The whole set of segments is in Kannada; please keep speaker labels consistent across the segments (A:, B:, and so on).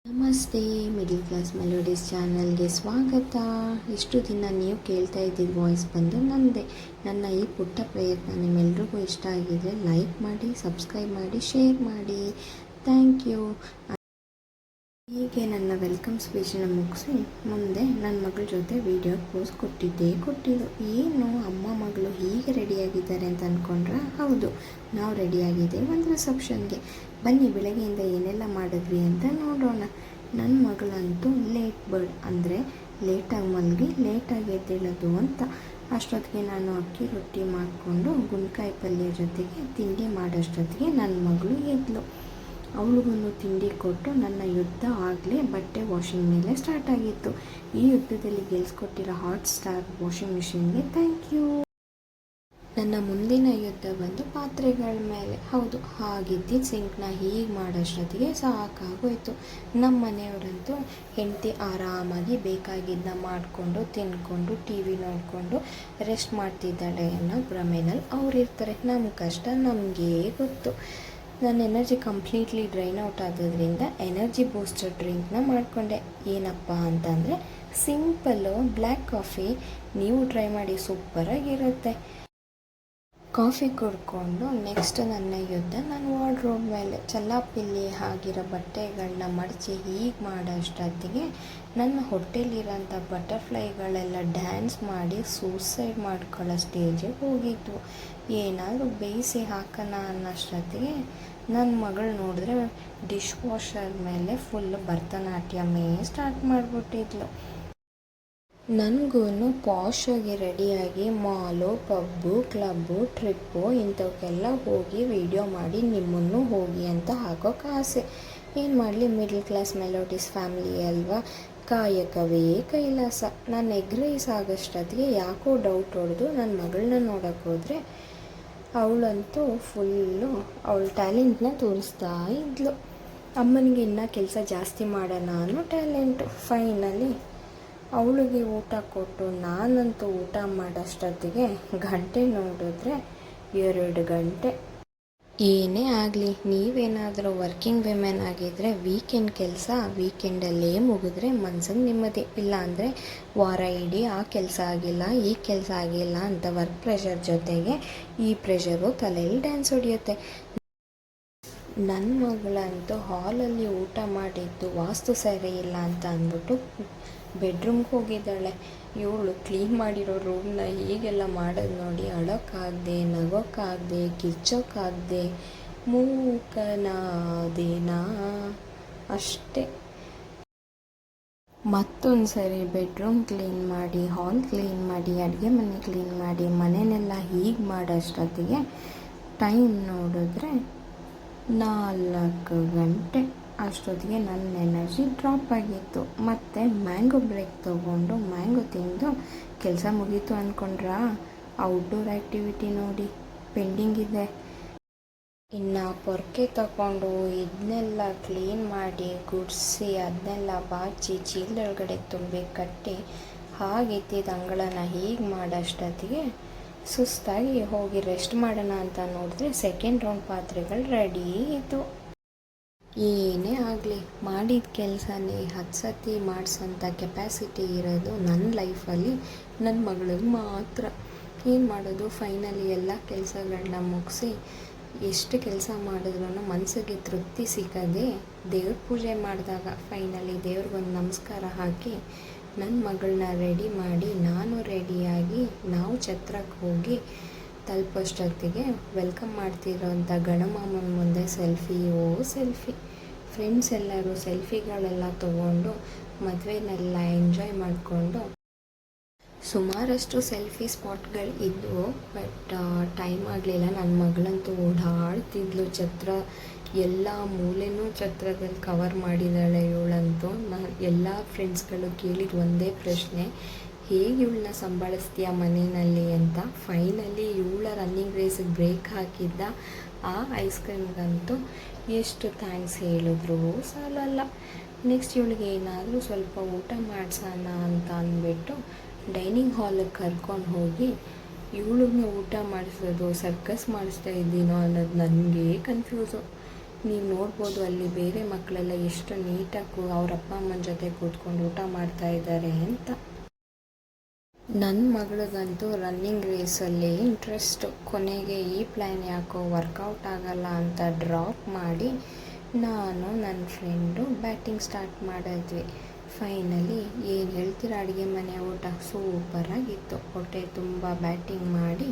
A: ನಮಸ್ತೆ, ಮಿಡಲ್ ಕ್ಲಾಸ್ ಮೆಲೋಡೀಸ್ ಚಾನಲ್ಗೆ ಸ್ವಾಗತ. ಇಷ್ಟು ದಿನ ನೀವು ಕೇಳ್ತಾ ಇದ್ದಿದ್ದ ವಾಯ್ಸ್ ಬಂದು ನನ್ನದೇ. ನನ್ನ ಈ ಪುಟ್ಟ ಪ್ರಯತ್ನ ನಿಮ್ಮೆಲ್ರಿಗೂ ಇಷ್ಟ ಆಗಿದ್ರೆ ಲೈಕ್ ಮಾಡಿ, ಸಬ್ಸ್ಕ್ರೈಬ್ ಮಾಡಿ, ಶೇರ್ ಮಾಡಿ. Thank you. ಹೀಗೆ ನನ್ನ ವೆಲ್ಕಮ್ ಸ್ಪೀಚನ್ನು ಮುಗಿಸಿ ಮುಂದೆ ನನ್ನ ಮಗಳ ಜೊತೆ ವಿಡಿಯೋ ಪೋಸ್ ಕೊಟ್ಟಿದ್ದು. ಏನು ಅಮ್ಮ ಮಗಳು ಹೀಗೆ ರೆಡಿಯಾಗಿದ್ದಾರೆ ಅಂತ ಅಂದ್ಕೊಂಡ್ರೆ, ಹೌದು, ನಾವು ರೆಡಿಯಾಗಿದ್ದೇವೆ ಒಂದು ರಿಸೆಪ್ಷನ್ಗೆ. ಬನ್ನಿ ಬೆಳಗ್ಗೆಯಿಂದ ಏನೆಲ್ಲ ಮಾಡಿದ್ವಿ ಅಂತ ನೋಡೋಣ. ನನ್ನ ಮಗಳಂತೂ ಲೇಟ್ ಬರ್ಡ್, ಅಂದರೆ ಲೇಟಾಗಿ ಮಲಗಿ ಲೇಟಾಗಿ ಎದ್ದೇಳೋದು ಅಂತ. ಅಷ್ಟೊತ್ತಿಗೆ ನಾನು ಅಕ್ಕಿ ರೊಟ್ಟಿ ಮಾಡಿಕೊಂಡು ಗುಂಡ್ಕಾಯಿ ಪಲ್ಯ ಜೊತೆಗೆ ತಿಂಡಿ ಮಾಡೋಷ್ಟೊತ್ತಿಗೆ ನನ್ನ ಮಗಳು ಎದ್ಲು. ಅವಳಿಗೂ ತಿಂಡಿ ಕೊಟ್ಟು ನನ್ನ ಯುದ್ಧ ಆಗಲೇ ಬಟ್ಟೆ ವಾಷಿಂಗ್ ಮೇಲೆ ಸ್ಟಾರ್ಟ್ ಆಗಿತ್ತು. ಈ ಯುದ್ಧದಲ್ಲಿ ಗೆಲ್ಸ್ಕೊಟ್ಟಿರೋ ಹಾಟ್ ಸ್ಟಾರ್ ವಾಷಿಂಗ್ ಮಿಷಿನ್ಗೆ ಥ್ಯಾಂಕ್ ಯು. ನನ್ನ ಮುಂದಿನ ಯುದ್ಧ ಬಂದು ಪಾತ್ರೆಗಳ ಮೇಲೆ. ಹೌದು, ಹಾಗಿದ್ದಿದ್ದು ಸಿಂಕ್ನ ಹೀಗೆ ಮಾಡೋಷ್ಟೊತ್ತಿಗೆ ಸಾಕಾಗೋಯ್ತು. ನಮ್ಮ ಮನೆಯವರಂತೂ ಹೆಂಡತಿ ಆರಾಮಾಗಿ ಬೇಕಾಗಿದ್ದನ್ನ ಮಾಡಿಕೊಂಡು ತಿನ್ಕೊಂಡು ಟಿ ವಿ ನೋಡಿಕೊಂಡು ರೆಸ್ಟ್ ಮಾಡ್ತಿದ್ದಾಳೆ ಅನ್ನೋ ಭ್ರಮೆನಲ್ಲಿ ಅವರಿರ್ತಾರೆ. ನಮ್ಮ ಕಷ್ಟ ನಮಗೇ ಗೊತ್ತು. ನನ್ನ ಎನರ್ಜಿ ಕಂಪ್ಲೀಟ್ಲಿ ಡ್ರೈನ್ ಔಟ್ ಆಗೋದ್ರಿಂದ ಎನರ್ಜಿ ಬೂಸ್ಟರ್ ಡ್ರಿಂಕ್ನ ಮಾಡಿಕೊಂಡೆ. ಏನಪ್ಪ ಅಂತಂದರೆ ಸಿಂಪಲ್ಲು ಬ್ಲ್ಯಾಕ್ ಕಾಫಿ. ನೀವು ಟ್ರೈ ಮಾಡಿ, ಸೂಪರಾಗಿರುತ್ತೆ. ಕಾಫಿ ಕುಡ್ಕೊಂಡು ನೆಕ್ಸ್ಟ್ ನನ್ನ ಯುದ್ಧ ನನ್ನ ವಾರ್ಡ್ರೋಬ್ ಮೇಲೆ. ಚಲ್ಲಾಪಿಲ್ಲಿ ಆಗಿರೋ ಬಟ್ಟೆಗಳನ್ನ ಮಡಚಿ ಹೀಗೆ ಮಾಡೋಷ್ಟೊತ್ತಿಗೆ ನನ್ನ ಹೊಟ್ಟೆಲಿರೋಂಥ ಬಟರ್ಫ್ಲೈಗಳೆಲ್ಲ ಡ್ಯಾನ್ಸ್ ಮಾಡಿ ಸೂಸೈಡ್ ಮಾಡ್ಕೊಳ್ಳೋ ಸ್ಟೇಜಿಗೆ ಹೋಗಿದ್ವು. ಏನಾದರೂ ಬೇಯಿಸಿ ಹಾಕೋಣ ಅನ್ನೋಷ್ಟೊತ್ತಿಗೆ ನನ್ನ ಮಗಳು ನೋಡಿದ್ರೆ ಡಿಶ್ ವಾಷರ್ ಮೇಲೆ ಫುಲ್ ಭರತನಾಟ್ಯಮೇ ಸ್ಟಾರ್ಟ್ ಮಾಡಿಬಿಟ್ಟಿದ್ಲು. ನನಗೂ ಪಾಶಾಗಿ ರೆಡಿಯಾಗಿ ಮಾಲು, ಪಬ್ಬು, ಕ್ಲಬ್ಬು, ಟ್ರಿಪ್ಪು ಇಂಥವಕ್ಕೆಲ್ಲ ಹೋಗಿ ವಿಡಿಯೋ ಮಾಡಿ ನಿಮ್ಮನ್ನು ಹೋಗಿ ಅಂತ ಹಾಕೋಕೆ ಆಸೆ. ಏನು ಮಾಡಲಿ, ಮಿಡಲ್ ಕ್ಲಾಸ್ ಮೆಲೋಡೀಸ್ ಫ್ಯಾಮಿಲಿ ಅಲ್ವಾ, ಕಾಯಕವೇ ಕೈಲಾಸ. ನಾನು ಎಗ್ ರೈಸ್ ಆಗೋಷ್ಟೊತ್ತಿಗೆ ಯಾಕೋ ಡೌಟ್ ಹೊಡೆದು ನನ್ನ ಮಗಳನ್ನ ನೋಡೋಕೆ ಹೋದರೆ ಅವಳಂತೂ ಫುಲ್ಲು ಅವಳ ಟ್ಯಾಲೆಂಟ್ನ ತೋರಿಸ್ತಾ ಇದ್ಲು. ಅಮ್ಮನಿಗೆ ಇನ್ನೂ ಕೆಲಸ ಜಾಸ್ತಿ ಮಾಡೋಣ ಅನ್ನೋ ಟ್ಯಾಲೆಂಟು. ಫೈನಲಿ ಅವಳಿಗೆ ಊಟ ಕೊಟ್ಟು ನಾನಂತೂ ಊಟ ಮಾಡೋಷ್ಟೊತ್ತಿಗೆ ಗಂಟೆ ನೋಡಿದ್ರೆ 2 ಗಂಟೆ. ಏನೇ ಆಗಲಿ, ನೀವೇನಾದರೂ ವರ್ಕಿಂಗ್ ವಿಮೆನ್ ಆಗಿದ್ದರೆ ವೀಕೆಂಡ್ ಕೆಲಸ ವೀಕೆಂಡಲ್ಲೇ ಮುಗಿದ್ರೆ ಮನ್ಸಿಗೆ ನೆಮ್ಮದಿ. ಇಲ್ಲಾಂದರೆ ವಾರ ಇಡೀ ಆ ಕೆಲಸ ಆಗಿಲ್ಲ, ಈ ಕೆಲಸ ಆಗಿಲ್ಲ ಅಂತ ವರ್ಕ್ ಪ್ರೆಷರ್ ಜೊತೆಗೆ ಈ ಪ್ರೆಷರು ತಲೆಯಲ್ಲಿ ಡ್ಯಾನ್ಸ್ ಹೊಡೆಯುತ್ತೆ. ನನ್ನ ಮಗಳಂತೂ ಹಾಲಲ್ಲಿ ಊಟ ಮಾಡಿದ್ದು ವಾಸ್ತು ಸರಿ ಇಲ್ಲ ಅಂತ ಅಂದ್ಬಿಟ್ಟು ಬೆಡ್ರೂಮ್ಗೆ ಹೋಗಿದ್ದಾಳೆ. ಇವಳು ಕ್ಲೀನ್ ಮಾಡಿರೋ ರೂಮ್ನ ಹೀಗೆಲ್ಲ ಮಾಡೋದು ನೋಡಿ ಅಳೋಕ್ಕಾಗದೆ, ನಗೋಕ್ಕಾಗದೆ, ಕಿಚ್ಚೋಕ್ಕಾಗದೆ ಮೂಕನಾದೇನಾ ಅಷ್ಟೇ. ಮತ್ತೊಂದು ಸರಿ ಬೆಡ್ರೂಮ್ ಕ್ಲೀನ್ ಮಾಡಿ, ಹಾಲ್ ಕ್ಲೀನ್ ಮಾಡಿ, ಅಡುಗೆ ಮನೆ ಕ್ಲೀನ್ ಮಾಡಿ, ಮನೆಯೆಲ್ಲ ಹೀಗೆ ಮಾಡೋಷ್ಟೊತ್ತಿಗೆ ಟೈಮ್ ನೋಡಿದ್ರೆ 4 ಗಂಟೆ. ಅಷ್ಟೊತ್ತಿಗೆ ನನ್ನ ಎನರ್ಜಿ ಡ್ರಾಪ್ ಆಗಿತ್ತು. ಮತ್ತು ಮ್ಯಾಂಗೋ ಬ್ರೇಕ್ ತೊಗೊಂಡು ಮ್ಯಾಂಗೋ ತಿಂದು ಕೆಲಸ ಮುಗೀತು ಅಂದ್ಕೊಂಡ್ರಾ? ಔಟ್ಡೋರ್ ಆ್ಯಕ್ಟಿವಿಟಿ ನೋಡಿ ಪೆಂಡಿಂಗ್ ಇದೆ. ಇನ್ನು ಪೊರ್ಕೆ ತಗೊಂಡು ಇದನ್ನೆಲ್ಲ ಕ್ಲೀನ್ ಮಾಡಿ ಗುಡಿಸಿ ಅದನ್ನೆಲ್ಲ ಬಾಚಿ ಚೀಲದೊಳಗಡೆ ತುಂಬಿ ಕಟ್ಟಿ ಹಾಗಿದ್ದಿದ್ದ ಅಂಗಳನ ಹೀಗೆ ಮಾಡೋಷ್ಟೊತ್ತಿಗೆ ಸುಸ್ತಾಗಿ ಹೋಗಿ ರೆಸ್ಟ್ ಮಾಡೋಣ ಅಂತ ನೋಡಿದ್ರೆ ಸೆಕೆಂಡ್ ರೌಂಡ್ ಪಾತ್ರೆಗಳು ರೆಡಿ ಇತ್ತು. ಏನೇ ಆಗಲಿ, ಮಾಡಿದ ಕೆಲಸನೇ 10 ಸತಿ ಮಾಡಿಸೋಂಥ ಕೆಪ್ಯಾಸಿಟಿ ಇರೋದು ನನ್ನ ಲೈಫಲ್ಲಿ ನನ್ನ ಮಗಳಿಗೆ ಮಾತ್ರ. ಏನು ಮಾಡೋದು, ಫೈನಲಿ ಎಲ್ಲ ಕೆಲಸಗಳನ್ನ ಮುಗಿಸಿ ಎಷ್ಟು ಕೆಲಸ ಮಾಡಿದ್ರೂ ಮನಸ್ಸಿಗೆ ತೃಪ್ತಿ ಸಿಕ್ಕದೆ ದೇವ್ರ ಪೂಜೆ ಮಾಡಿದಾಗ ಫೈನಲಿ ದೇವ್ರಿಗೊಂದು ನಮಸ್ಕಾರ ಹಾಕಿ ನನ್ನ ಮಗಳನ್ನ ರೆಡಿ ಮಾಡಿ ನಾನು ರೆಡಿಯಾಗಿ ನಾವು ಛತ್ರಕ್ಕೆ ಹೋಗಿ ತಲುಪೋಷ್ಟೊತ್ತಿಗೆ ವೆಲ್ಕಮ್ ಮಾಡ್ತಿರೋಂಥ ಗಣಮಾಮನ ಮುಂದೆ ಸೆಲ್ಫಿ. ಫ್ರೆಂಡ್ಸ್ ಎಲ್ಲರೂ ಸೆಲ್ಫಿಗಳೆಲ್ಲ ತೊಗೊಂಡು ಮದುವೆನೆಲ್ಲ ಎಂಜಾಯ್ ಮಾಡಿಕೊಂಡು ಸುಮಾರಷ್ಟು ಸೆಲ್ಫಿ ಸ್ಪಾಟ್ಗಳು ಇದ್ದವು. ಬಟ್ ಟೈಮ್ ಆಗಲಿಲ್ಲ. ನನ್ನ ಮಗಳಂತೂ ಓಡಾಡ್ತಿದ್ಲು. ಛತ್ರ ಎಲ್ಲ ಮೂಲೆನೂ ಛತ್ರದಲ್ಲಿ ಕವರ್ ಮಾಡಿದ್ದಾಳೆ ಇವಳಂತೂ. ಎಲ್ಲ ಫ್ರೆಂಡ್ಸ್ಗಳು ಕೇಳಿದ ಒಂದೇ ಪ್ರಶ್ನೆ, ಹೇಗೆ ಇವಳನ್ನ ಸಂಭಾಳಿಸ್ತೀಯ ಮನೆಯಲ್ಲಿ ಅಂತ. ಫೈನಲಿ ಇವಳ ರನ್ನಿಂಗ್ ರೇಸಿಗೆ ಬ್ರೇಕ್ ಹಾಕಿದ್ದ ಆ ಐಸ್ ಕ್ರೀಮ್ಗಂತೂ ಎಷ್ಟು ಥ್ಯಾಂಕ್ಸ್ ಹೇಳಿದ್ರು ಸಾಲಲ್ಲ. ನೆಕ್ಸ್ಟ್ ಇವಳಿಗೆ ಏನಾದರೂ ಸ್ವಲ್ಪ ಊಟ ಮಾಡಿಸೋಣ ಅಂತ ಅಂದ್ಬಿಟ್ಟು ಡೈನಿಂಗ್ ಹಾಲಿಗೆ ಕರ್ಕೊಂಡು ಹೋಗಿ ಇವಳಿಗೆ ಊಟ ಮಾಡಿಸೋದು ಸರ್ಕಸ್ ಮಾಡಿಸ್ತಾ ಇದ್ದೀನೋ ಅನ್ನೋದು ನನಗೆ ಕನ್ಫ್ಯೂಸು. ನೀವು ನೋಡ್ಬೋದು ಅಲ್ಲಿ ಬೇರೆ ಮಕ್ಕಳೆಲ್ಲ ಎಷ್ಟು ನೀಟಾಗಿ ಅವ್ರ ಅಪ್ಪ ಅಮ್ಮನ ಜೊತೆ ಕೂತ್ಕೊಂಡು ಊಟ ಮಾಡ್ತಾ ಇದ್ದಾರೆ ಅಂತ. ನನ್ನ ಮಗಳಿಗಂತೂ ರನ್ನಿಂಗ್ ರೇಸಲ್ಲಿ ಇಂಟ್ರೆಸ್ಟು. ಕೊನೆಗೆ ಈ ಪ್ಲ್ಯಾನ್ ಯಾಕೋ ವರ್ಕೌಟ್ ಆಗಲ್ಲ ಅಂತ ಡ್ರಾಪ್ ಮಾಡಿ ನಾನು ನನ್ನ ಫ್ರೆಂಡು ಬ್ಯಾಟಿಂಗ್ ಸ್ಟಾರ್ಟ್ ಮಾಡಿದ್ವಿ. ಫೈನಲಿ ಏನು ಹೇಳ್ತೀರ, ಅಡುಗೆ ಮನೆ ಊಟ ಸೂಪರಾಗಿತ್ತು. ಹೊಟ್ಟೆ ತುಂಬ ಬ್ಯಾಟಿಂಗ್ ಮಾಡಿ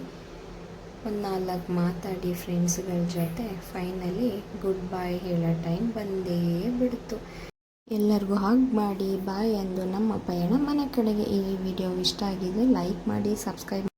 A: ಒಂದು 4 ಮಾತಾಡಿ ಫ್ರೆಂಡ್ಸ್ಗಳ ಜೊತೆ ಫೈನಲಿ ಗುಡ್ ಬಾಯ್ ಹೇಳೋ ಟೈಮ್ ಬಂದೇ ಬಿಡ್ತು. ಎಲ್ಲರಿಗೂ ಹಗ್ ಮಾಡಿ ಬಾಯ್ ಅಂದು ನಮ್ಮ ಪಯಣ ಮನೆ ಕಡೆಗೆ. ಈ ವಿಡಿಯೋ ಇಷ್ಟ ಆಗಿದ್ರೆ ಲೈಕ್ ಮಾಡಿ, ಸಬ್ಸ್ಕ್ರೈಬ್